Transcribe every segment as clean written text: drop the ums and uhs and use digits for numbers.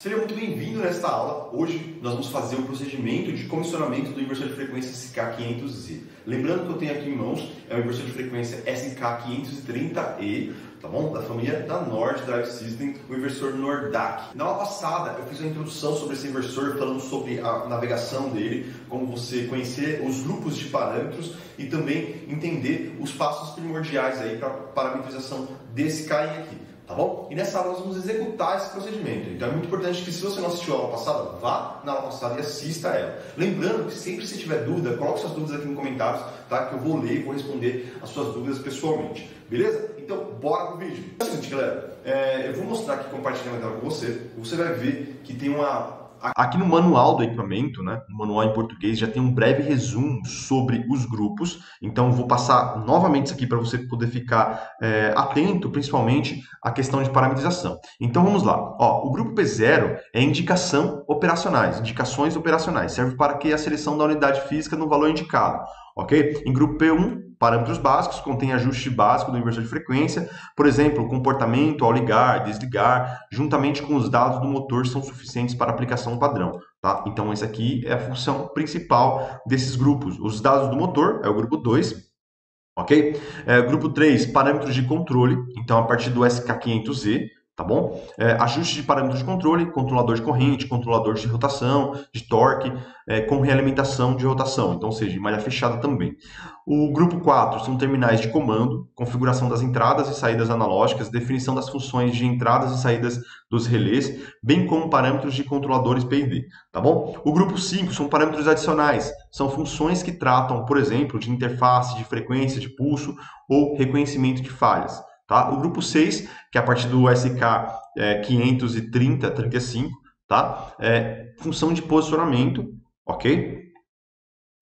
Seja muito bem-vindo nesta aula. Hoje nós vamos fazer o procedimento de comissionamento do inversor de frequência SK500Z. Lembrando que eu tenho aqui em mãos é o inversor de frequência SK530E, tá bom? Da família da Nord Drive System, o inversor Nordac. Na aula passada eu fiz uma introdução sobre esse inversor, falando sobre a navegação dele, como você conhecer os grupos de parâmetros e também entender os passos primordiais aí para a parametrização desse KI aqui. Tá bom? E nessa aula nós vamos executar esse procedimento. Então é muito importante que, se você não assistiu a aula passada, vá na aula passada e assista ela. Lembrando que sempre que você tiver dúvida, coloque suas dúvidas aqui nos comentários, tá? Que eu vou ler e vou responder as suas dúvidas pessoalmente. Beleza? Então, bora pro vídeo. É o seguinte, galera. Eu vou mostrar aqui, compartilhando a tela com você. Você vai ver que tem uma... Aqui no manual do equipamento, né, no manual em português, já tem um breve resumo sobre os grupos. Então, vou passar novamente isso aqui para você poder ficar atento, principalmente, à questão de parametrização. Então, vamos lá. Ó, o grupo P0 é indicações operacionais. Serve para que a seleção da unidade física no valor indicado. Ok? Em grupo P1, parâmetros básicos, contém ajuste básico do inversor de frequência, por exemplo, comportamento ao ligar, desligar, juntamente com os dados do motor são suficientes para aplicação padrão. Tá? Então, essa aqui é a função principal desses grupos. Os dados do motor é o grupo 2, ok? Grupo 3, parâmetros de controle, então a partir do SK500Z, tá bom? Ajuste de parâmetros de controle, controlador de corrente, controlador de rotação, de torque, com realimentação de rotação, então, ou seja, em malha fechada também. O grupo 4 são terminais de comando, configuração das entradas e saídas analógicas, definição das funções de entradas e saídas dos relés, bem como parâmetros de controladores PID, tá bom? O grupo 5 são parâmetros adicionais, são funções que tratam, por exemplo, de interface, de frequência, de pulso ou reconhecimento de falhas. Tá? O grupo 6, que é a partir do SK535, tá? Função de posicionamento, ok?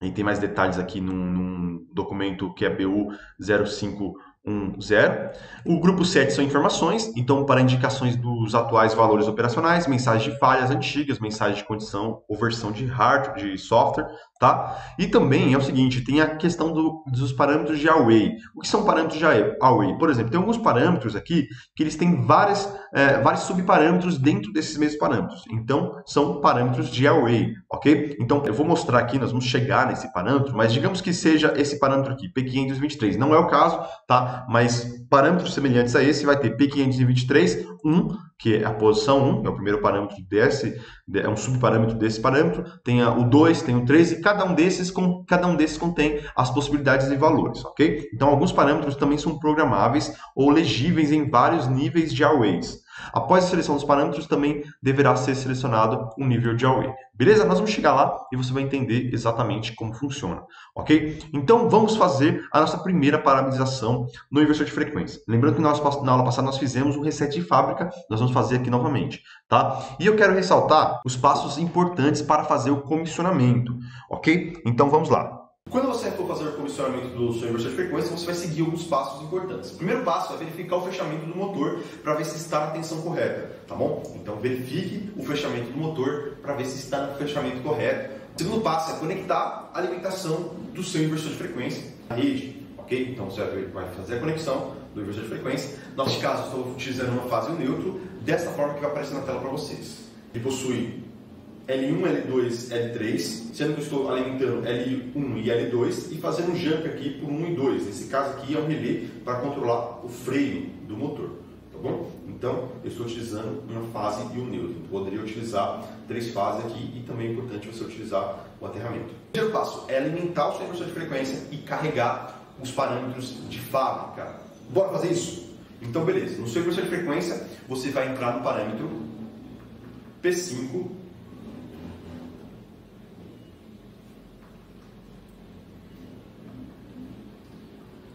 E tem mais detalhes aqui num documento que é BU 0510. O grupo 7 são informações, então para indicações dos atuais valores operacionais, mensagens de falhas antigas, mensagem de condição ou versão de hardware, de software, tá? E também é o seguinte, tem a questão dos parâmetros de Away. O que são parâmetros de Away? Por exemplo, tem alguns parâmetros aqui que eles têm vários subparâmetros dentro desses mesmos parâmetros. Então, são parâmetros de Away, ok? Então, eu vou mostrar aqui, nós vamos chegar nesse parâmetro, mas digamos que seja esse parâmetro aqui, P523. Não é o caso, tá? Mas parâmetros semelhantes a esse vai ter P523, 1, que é a posição 1, é o primeiro parâmetro desse, é um subparâmetro desse parâmetro, tem o 2, tem o 3, e cada um desses contém as possibilidades de valores, ok? Então, alguns parâmetros também são programáveis ou legíveis em vários níveis de Aways. Após a seleção dos parâmetros, também deverá ser selecionado um nível de Away. Beleza? Nós vamos chegar lá e você vai entender exatamente como funciona, ok? Então, vamos fazer a nossa primeira parametrização no inversor de frequência. Lembrando que na aula passada nós fizemos um reset de fábrica, nós vamos fazer aqui novamente, tá? E eu quero ressaltar os passos importantes para fazer o comissionamento, ok? Então, vamos lá. Quando você for fazer o comissionamento do seu inversor de frequência, você vai seguir alguns passos importantes. O primeiro passo é verificar o fechamento do motor para ver se está na tensão correta, tá bom? Então verifique o fechamento do motor para ver se está no fechamento correto. O segundo passo é conectar a alimentação do seu inversor de frequência à rede, ok? Então você vai fazer a conexão do inversor de frequência. Neste caso, estou utilizando uma fase neutro, dessa forma que vai aparecer na tela para vocês. Ele possui L1, L2, L3, sendo que eu estou alimentando L1 e L2 e fazendo um jump aqui por 1 e 2. Nesse caso aqui é um relé para controlar o freio do motor, tá bom? Então, eu estou utilizando uma fase e um neutro. Poderia utilizar 3 fases aqui e também é importante você utilizar o aterramento. O primeiro passo é alimentar o seu inversor de frequência e carregar os parâmetros de fábrica. Bora fazer isso? Então, beleza. No seu inversor de frequência, você vai entrar no parâmetro P5,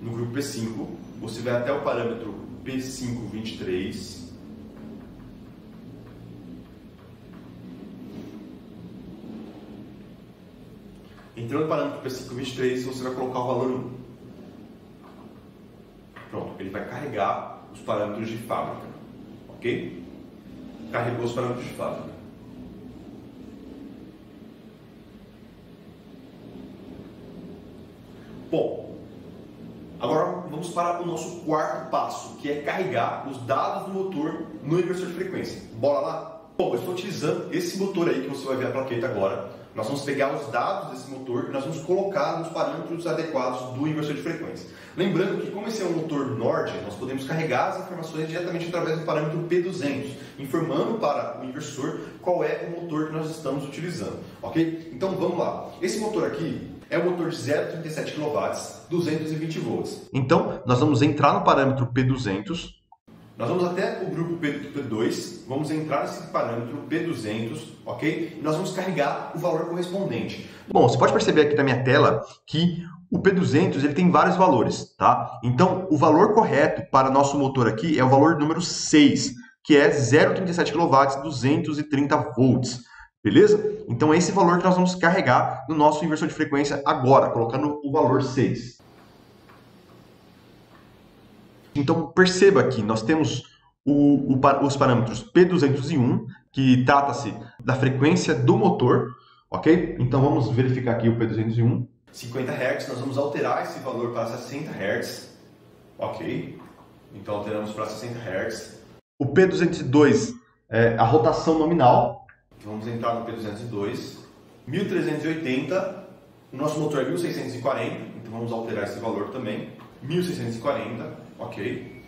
no grupo P5, você vai até o parâmetro P523. Entrando no parâmetro P523, você vai colocar o valor 1. Pronto, ele vai carregar os parâmetros de fábrica, ok? Carregou os parâmetros de fábrica. Bom, agora vamos para o nosso quarto passo, que é carregar os dados do motor no inversor de frequência. Bora lá? Bom, eu estou utilizando esse motor aí que você vai ver a plaqueta agora. Nós vamos pegar os dados desse motor e nós vamos colocar nos parâmetros adequados do inversor de frequência. Lembrando que, como esse é um motor Nord, nós podemos carregar as informações diretamente através do parâmetro P200, informando para o inversor qual é o motor que nós estamos utilizando, ok? Então vamos lá. Esse motor aqui é um motor de 0,37 kW, 220 volts. Então, nós vamos entrar no parâmetro P200. Nós vamos até o grupo P2, vamos entrar nesse parâmetro P200, ok? E nós vamos carregar o valor correspondente. Bom, você pode perceber aqui na minha tela que o P200 ele tem vários valores, tá? Então, o valor correto para nosso motor aqui é o valor número 6, que é 0,37 kW, 230 volts. Beleza? Então, é esse valor que nós vamos carregar no nosso inversor de frequência agora, colocando o valor 6. Então, perceba que nós temos os parâmetros P201, que trata-se da frequência do motor, ok? Então, vamos verificar aqui o P201. 50 Hz, nós vamos alterar esse valor para 60 Hz, ok? Então, alteramos para 60 Hz. O P202 é a rotação nominal. Vamos entrar no P202. 1380, o nosso motor é 1640, então vamos alterar esse valor também. 1640. Ok.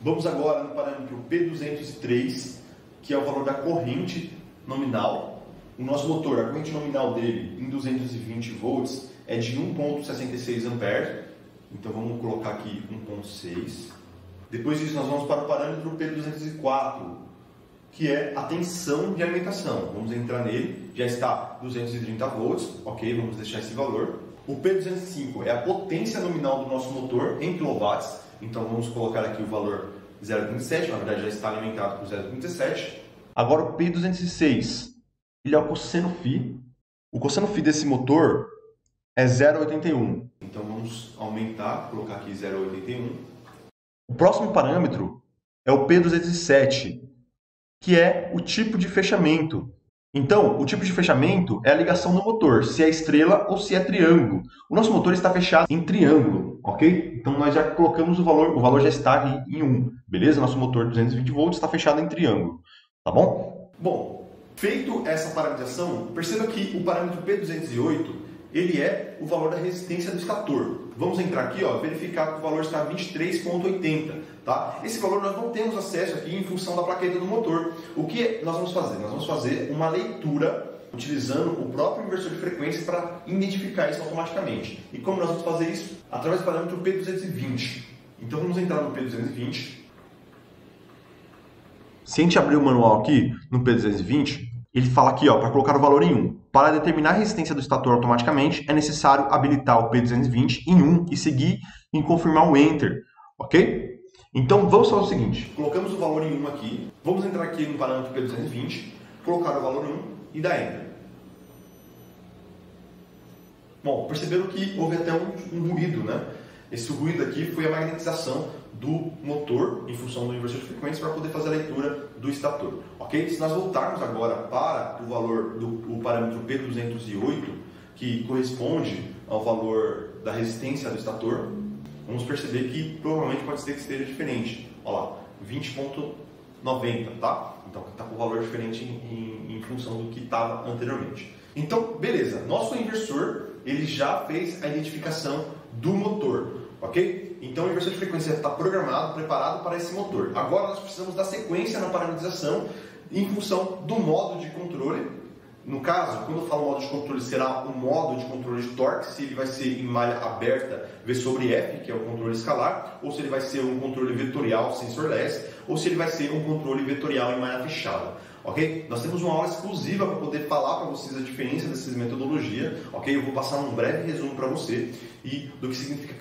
Vamos agora no parâmetro P203, que é o valor da corrente nominal. O nosso motor, a corrente nominal dele em 220 volts é de 1,66 amperes. Então vamos colocar aqui 1,6. Depois disso nós vamos para o parâmetro P204, que é a tensão de alimentação. Vamos entrar nele, já está 230 volts, ok, vamos deixar esse valor. O P205 é a potência nominal do nosso motor em quilowatts. Então vamos colocar aqui o valor 0,37, na verdade já está alimentado com 0,37. Agora o P206, ele é o cosseno φ. O cosseno φ desse motor é 0,81. Então vamos aumentar, colocar aqui 0,81. O próximo parâmetro é o P207, que é o tipo de fechamento. Então, o tipo de fechamento é a ligação do motor, se é estrela ou se é triângulo. O nosso motor está fechado em triângulo, ok? Então, nós já colocamos o valor já está em 1, beleza? Nosso motor 220 volts está fechado em triângulo, tá bom? Bom, feito essa parametrização, perceba que o parâmetro P208, ele é o valor da resistência do estator. Vamos entrar aqui, ó, verificar que o valor está 23,80, tá? Esse valor nós não temos acesso aqui em função da plaqueta do motor. O que nós vamos fazer? Nós vamos fazer uma leitura utilizando o próprio inversor de frequência para identificar isso automaticamente. E como nós vamos fazer isso? Através do parâmetro P220. Então vamos entrar no P220. Se a gente abrir o manual aqui no P220, ele fala aqui, para colocar o valor em 1. Para determinar a resistência do estator automaticamente, é necessário habilitar o P220 em 1 e seguir em confirmar o Enter, ok? Então vamos fazer o seguinte, colocamos o valor em 1 aqui, vamos entrar aqui no parâmetro P220, colocar o valor em 1 e dar Enter. Bom, perceberam que houve até um ruído, né? Esse ruído aqui foi a magnetização do motor em função do inversor de frequência para poder fazer a leitura do estator, ok? Se nós voltarmos agora para o valor do parâmetro P208, que corresponde ao valor da resistência do estator, vamos perceber que provavelmente pode ser que esteja diferente. Olha lá, 20,90, tá? Então está com o valor diferente em função do que estava anteriormente. Então, beleza, nosso inversor ele já fez a identificação do motor, ok? Então o inversor de frequência está programado, preparado para esse motor. Agora nós precisamos da sequência na parametrização em função do modo de controle. No caso, quando eu falo modo de controle, será o modo de controle de torque, se ele vai ser em malha aberta V sobre F, que é o controle escalar, ou se ele vai ser um controle vetorial sensorless, ou se ele vai ser um controle vetorial em malha fechada. Ok? Nós temos uma aula exclusiva para poder falar para vocês a diferença dessas metodologias, ok? Eu vou passar um breve resumo para você e do que significa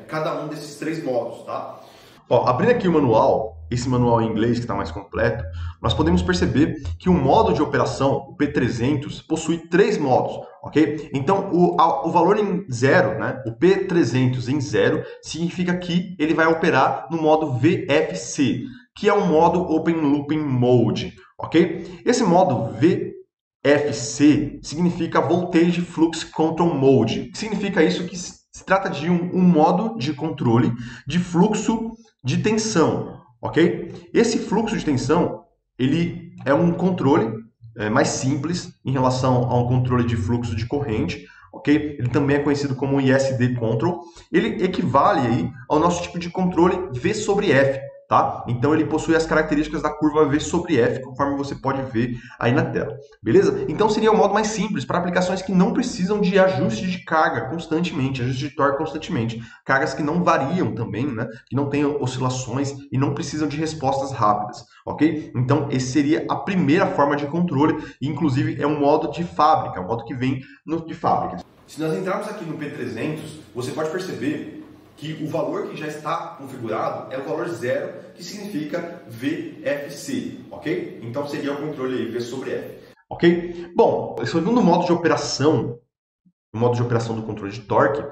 cada um desses três modos, tá? Ó, abrindo aqui o manual, esse manual em inglês que está mais completo, nós podemos perceber que o modo de operação, o P300, possui três modos, ok? Então, o valor em 0, né, o P300 em 0, significa que ele vai operar no modo VFC, que é o modo Open Looping Mode, ok? Esse modo VFC significa Voltage Flux Control Mode. Significa isso que se trata de um modo de controle de fluxo de tensão, ok? Esse fluxo de tensão ele é um controle mais simples em relação a um controle de fluxo de corrente, ok? Ele também é conhecido como ISD Control. Ele equivale aí ao nosso tipo de controle V sobre F, tá? Então ele possui as características da curva V sobre F, conforme você pode ver aí na tela, beleza? Então seria o modo mais simples para aplicações que não precisam de ajuste de carga constantemente, ajuste de torque constantemente, cargas que não variam também, né? Que não têm oscilações e não precisam de respostas rápidas, ok? Então esse seria a primeira forma de controle, e inclusive é um modo de fábrica, um modo que vem de fábrica. Se nós entrarmos aqui no P300, você pode perceber que o valor que já está configurado é o valor zero, que significa VFC, ok? Então seria o controle aí, V sobre F, ok? Bom, o segundo modo de operação, o modo de operação do controle de torque,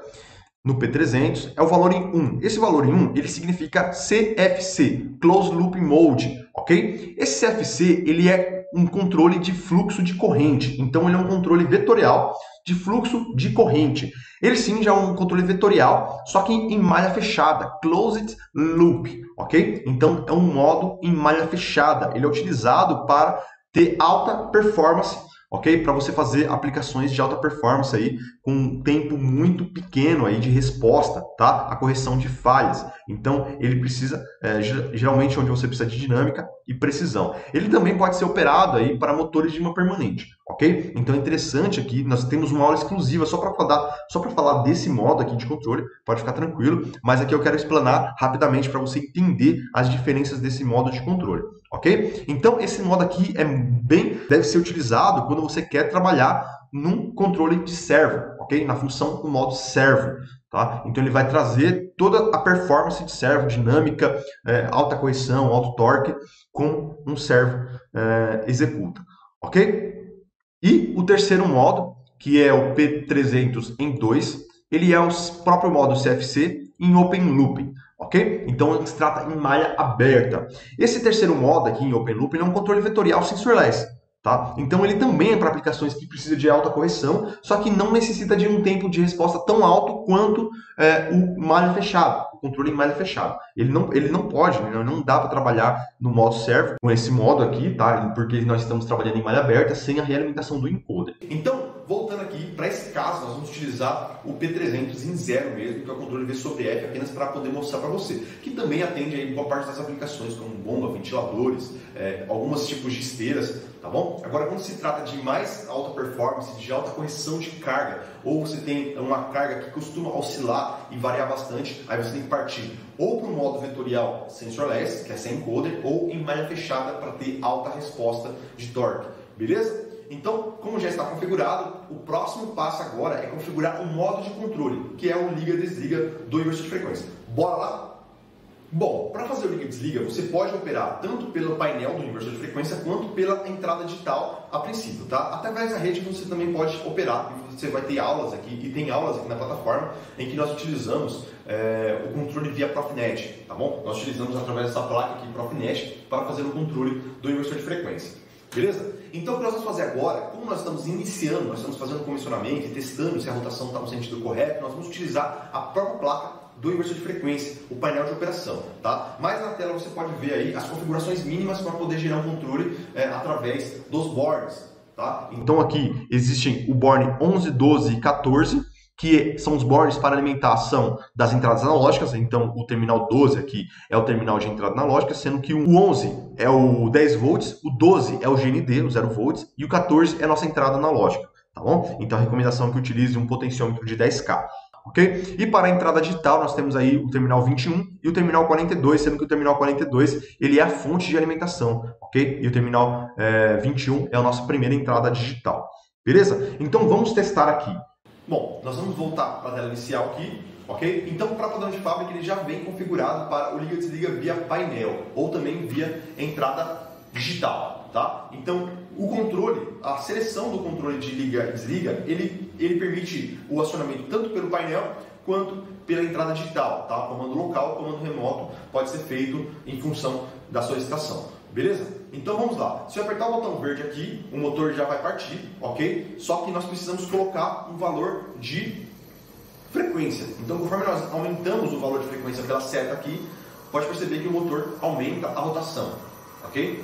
no P300 é o valor em 1. Esse valor em 1, ele significa CFC, Closed Loop Mode, ok? Esse CFC, ele é um controle de fluxo de corrente, então ele é um controle vetorial de fluxo de corrente. Ele sim já é um controle vetorial, só que em malha fechada, Closed Loop, ok? Então é um modo em malha fechada, ele é utilizado para ter alta performance, ok? Para você fazer aplicações de alta performance aí com um tempo muito pequeno aí de resposta, tá? A correção de falhas. Então, ele precisa, geralmente, onde você precisa de dinâmica e precisão. Ele também pode ser operado aí para motores de imã permanente, ok? Então, é interessante aqui, nós temos uma aula exclusiva só para falar desse modo aqui de controle, pode ficar tranquilo, mas aqui eu quero explanar rapidamente para você entender as diferenças desse modo de controle, ok? Então, esse modo aqui deve ser utilizado quando você quer trabalhar num controle de servo, ok? Na função do modo servo, tá? Então ele vai trazer toda a performance de servo, dinâmica, alta correção, alto torque, como um servo executa, ok? E o terceiro modo, que é o P300 em 2, ele é o próprio modo CFC em Open Looping, ok? Então ele se trata em malha aberta. Esse terceiro modo aqui em Open Looping é um controle vetorial sensorless, tá? Então ele também é para aplicações que precisam de alta correção, só que não necessita de um tempo de resposta tão alto quanto o malha fechado, o controle em malha fechada. Ele não pode, não dá para trabalhar no modo servo com esse modo aqui, tá? Porque nós estamos trabalhando em malha aberta sem a realimentação do encoder. Então, voltando aqui, para esse caso, nós vamos utilizar o P300 em 0 mesmo, que é o controle V sobre F, apenas para poder mostrar para você, que também atende aí boa parte das aplicações, como bomba, ventiladores, alguns tipos de esteiras, tá bom? Agora, quando se trata de mais alta performance, de alta correção de carga, ou você tem uma carga que costuma oscilar e variar bastante, aí você tem que partir ou para o modo vetorial sensorless, que é sem encoder, ou em malha fechada para ter alta resposta de torque, beleza? Então, como já está configurado, o próximo passo agora é configurar o modo de controle, que é o liga-desliga do inversor de frequência. Bora lá? Bom, para fazer o liga-desliga, você pode operar tanto pelo painel do inversor de frequência quanto pela entrada digital a princípio, tá? Através da rede você também pode operar, e você vai ter aulas aqui, e tem aulas aqui na plataforma em que nós utilizamos o controle via Profinet, tá bom? Nós utilizamos através dessa placa aqui, Profinet, para fazer o controle do inversor de frequência. Beleza? Então o que nós vamos fazer agora, como nós estamos iniciando, nós estamos fazendo o comissionamento e testando se a rotação está no sentido correto, nós vamos utilizar a própria placa do inversor de frequência, o painel de operação, tá? Mas na tela você pode ver aí as configurações mínimas para poder gerar um controle através dos boards, tá? Então aqui existem o board 11, 12 e 14, que são os boards para alimentação das entradas analógicas. Então o terminal 12 aqui é o terminal de entrada analógica, sendo que o 11 é o 10 volts, o 12 é o GND, o 0 volts, e o 14 é a nossa entrada analógica, tá bom? Então a recomendação é que utilize um potenciômetro de 10K. Ok? E para a entrada digital, nós temos aí o terminal 21 e o terminal 42, sendo que o terminal 42 ele é a fonte de alimentação, ok? E o terminal 21 é a nossa primeira entrada digital. Beleza? Então vamos testar aqui. Bom, nós vamos voltar para a tela inicial aqui, ok? Então, para o padrão de fábrica, ele já vem configurado para o liga e desliga via painel, ou também via entrada digital, tá? Então, o controle, a seleção do controle de liga e desliga, ele permite o acionamento tanto pelo painel quanto pela entrada digital, tá? Comando local, comando remoto pode ser feito em função da solicitação, beleza? Então vamos lá, se eu apertar o botão verde aqui, o motor já vai partir, ok? Só que nós precisamos colocar um valor de frequência. Então conforme nós aumentamos o valor de frequência pela seta aqui, pode perceber que o motor aumenta a rotação, ok?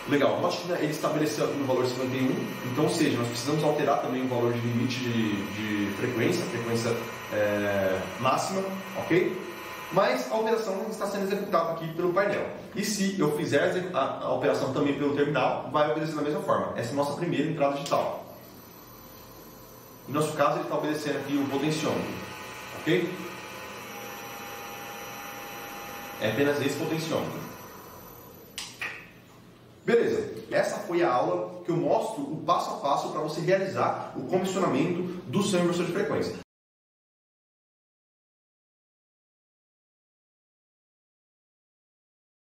Legal, note que ele estabeleceu aqui no valor 51, então, ou seja, nós precisamos alterar também o valor de limite de frequência máxima, ok? Mas a operação está sendo executada aqui pelo painel. E se eu fizer a operação também pelo terminal, vai obedecer da mesma forma. Essa é a nossa primeira entrada digital. No nosso caso, ele está obedecendo aqui o potenciômetro, ok? É apenas esse potenciômetro. Beleza, essa foi a aula que eu mostro o passo a passo para você realizar o comissionamento do seu inversor de frequência.